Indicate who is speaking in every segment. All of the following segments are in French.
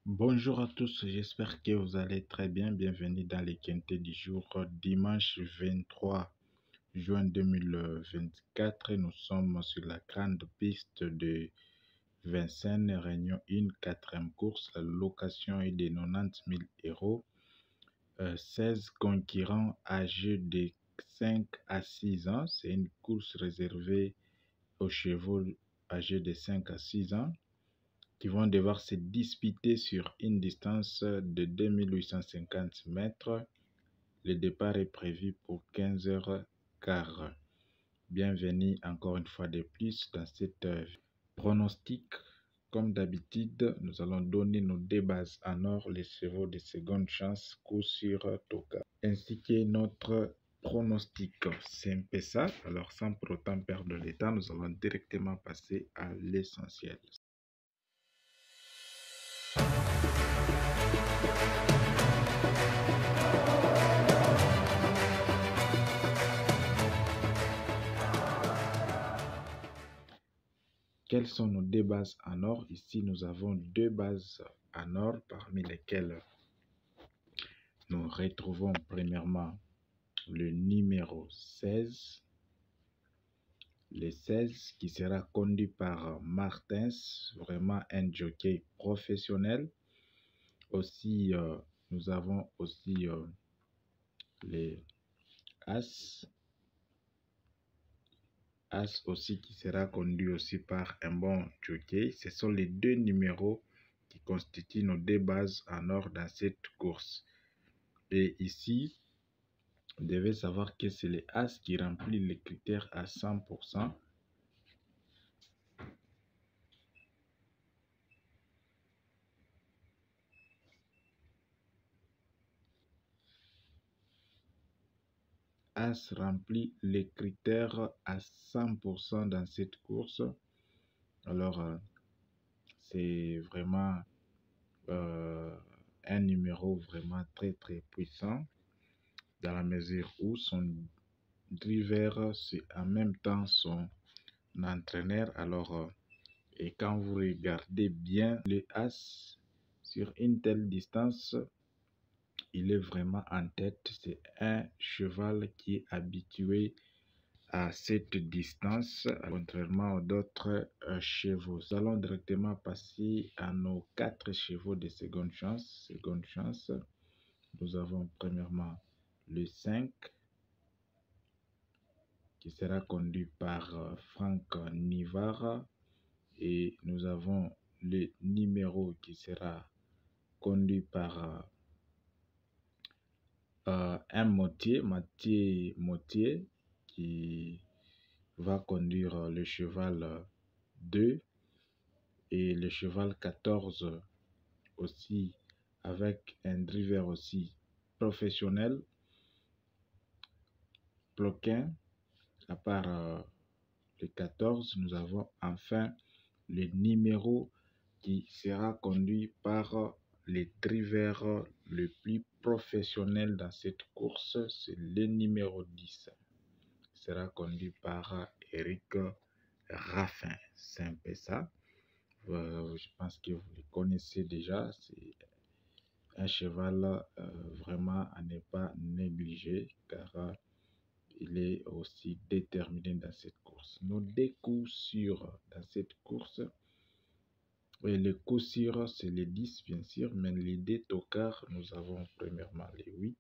Speaker 1: Bonjour à tous, j'espère que vous allez très bien. Bienvenue dans les quintés du jour, dimanche 23 juin 2024. Nous sommes sur la grande piste de Vincennes, Réunion 1, quatrième course. La location est de 90 000 euros. 16 concurrents âgés de 5 à 6 ans. C'est une course réservée aux chevaux âgés de 5 à 6 ans qui vont devoir se disputer sur une distance de 2850 mètres. Le départ est prévu pour 15h15. Bienvenue encore une fois de plus dans cette pronostic. Comme d'habitude, nous allons donner nos deux bases en or, les chevaux de seconde chance, coup sur Toka, ainsi que notre pronostic. C'est un peu ça. Alors, sans pour autant perdre le temps, nous allons directement passer à l'essentiel. Quelles sont nos deux bases en or? Ici, nous avons deux bases en or, parmi lesquelles nous retrouvons premièrement le numéro 16. Le 16 qui sera conduit par Martins, vraiment un jockey professionnel. Aussi, nous avons aussi les As. As aussi qui sera conduit aussi par un bon jockey. Ce sont les deux numéros qui constituent nos deux bases en or dans cette course. Et ici, vous devez savoir que c'est les As qui remplit les critères à 100%. As remplit les critères à 100% dans cette course. Alors, c'est vraiment un numéro vraiment très très puissant dans la mesure où son driver, c'est en même temps son entraîneur. Alors, et quand vous regardez bien le As sur une telle distance, il est vraiment en tête. C'est un cheval qui est habitué à cette distance, contrairement aux d'autres chevaux. Nous allons directement passer à nos 4 chevaux de seconde chance. Seconde chance, nous avons premièrement le 5 qui sera conduit par Franck Nivara, et nous avons le numéro qui sera conduit par un Mathieu Mottier, qui va conduire le cheval 2 et le cheval 14 aussi, avec un driver aussi professionnel, Ploquin. À part le 14, nous avons enfin le numéro qui sera conduit par les drivers le plus professionnel dans cette course, c'est le numéro 10. Il sera conduit par Eric Raffin. C'est un peu ça. Je pense que vous le connaissez déjà. C'est un cheval vraiment à ne pas négliger, car il est aussi déterminé dans cette course. Nos deux coups sûrs dans cette course, et le coup sûr, c'est les 10 bien sûr, mais les deux tocards, nous avons premièrement les 8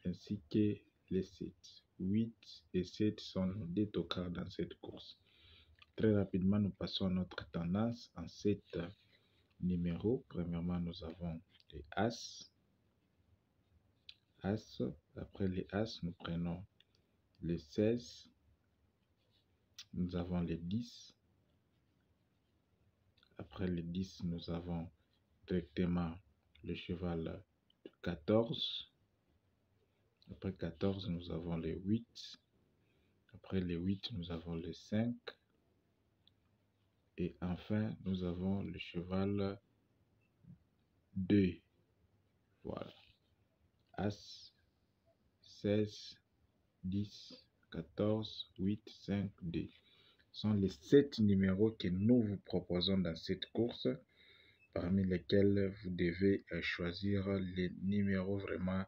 Speaker 1: ainsi que les 7. 8 et 7 sont nos deux tocards dans cette course. Très rapidement, nous passons à notre tendance en 7 numéros. Premièrement, nous avons les As. As. Après les As, nous prenons les 16. Nous avons les 10. Après les 10, nous avons directement le cheval 14. Après 14, nous avons les 8. Après les 8, nous avons les 5. Et enfin, nous avons le cheval 2. Voilà. As, 16, 10, 14, 8, 5, 2. Ce sont les 7 numéros que nous vous proposons dans cette course. parmi lesquels vous devez choisir les numéros vraiment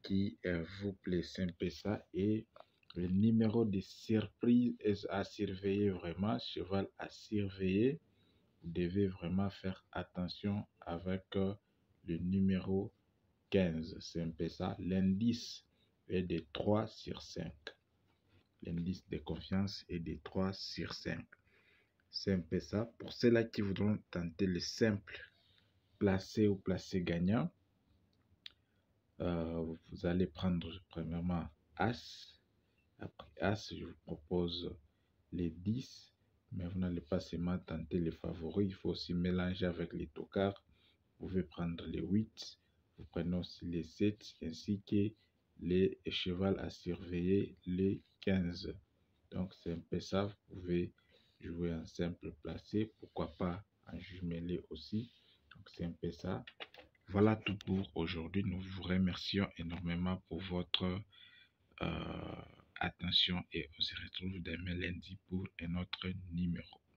Speaker 1: qui vous plaît. C'est un peu ça. Et le numéro de surprise est à surveiller vraiment, cheval à surveiller. Vous devez vraiment faire attention avec le numéro 15. C'est un peu ça. L'indice est de 3 sur 5. L'indice de confiance est de 3 sur 5. C'est un peu ça. Pour ceux-là qui voudront tenter le simple placé ou placé gagnant, vous allez prendre premièrement As. Après As, je vous propose les 10, mais vous n'allez pas seulement tenter les favoris, il faut aussi mélanger avec les tocards. Vous pouvez prendre les 8, vous prenez aussi les 7, ainsi que les chevals à surveiller, les 15. Donc c'est un peu ça, vous pouvez jouer en simple placé, pourquoi pas en jumelé aussi. Donc c'est un peu ça. Voilà tout pour aujourd'hui. Nous vous remercions énormément pour votre attention et on se retrouve demain lundi pour un autre numéro.